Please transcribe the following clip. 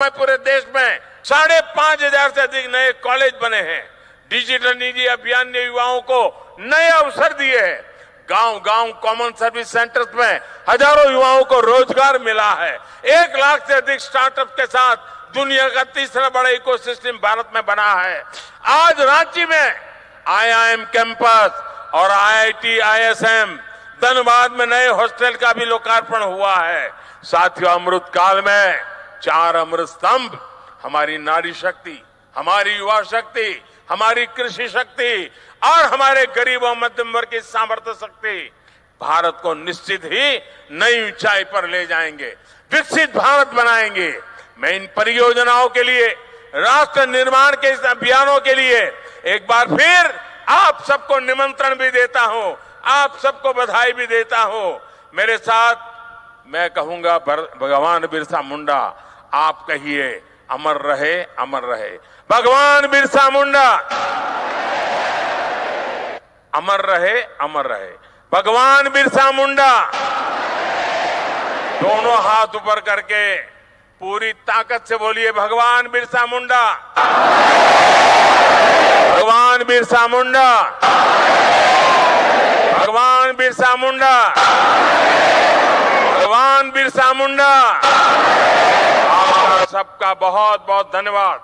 में पूरे देश में 5,500 से अधिक नए कॉलेज बने हैं। डिजिटल निधि अभियान ने युवाओं को नए अवसर दिए हैं। गांव-गांव कॉमन सर्विस सेंटर्स में हजारों युवाओं को रोजगार मिला है। 1 लाख से अधिक स्टार्टअप के साथ दुनिया का तीसरा बड़ा इकोसिस्टम भारत में बना है। आज रांची में IIM कैंपस और IIT ISM धनबाद में नए हॉस्टल का भी लोकार्पण हुआ है। साथियों, अमृत काल में 4 अमृत स्तंभ हमारी नारी शक्ति, हमारी युवा शक्ति, हमारी कृषि शक्ति और हमारे गरीब और मध्यम वर्ग की सामर्थ्य शक्ति भारत को निश्चित ही नई ऊंचाई पर ले जाएंगे, विकसित भारत बनाएंगे। मैं इन परियोजनाओं के लिए, राष्ट्र निर्माण के इस अभियानों के लिए एक बार फिर आप सबको निमंत्रण भी देता हूं, आप सबको बधाई भी देता हूं। मेरे साथ मैं कहूंगा भगवान बिरसा मुंडा, आप कहिए अमर रहे, अमर रहे। भगवान बिरसा मुंडा अमर रहे, अमर रहे। भगवान बिरसा मुंडा। दोनों हाथ ऊपर करके पूरी ताकत से बोलिए, भगवान बिरसा मुंडा, भगवान बिरसा मुंडा, भगवान बिरसा मुंडा, भगवान बिरसा मुंडा। आपका सबका बहुत बहुत धन्यवाद।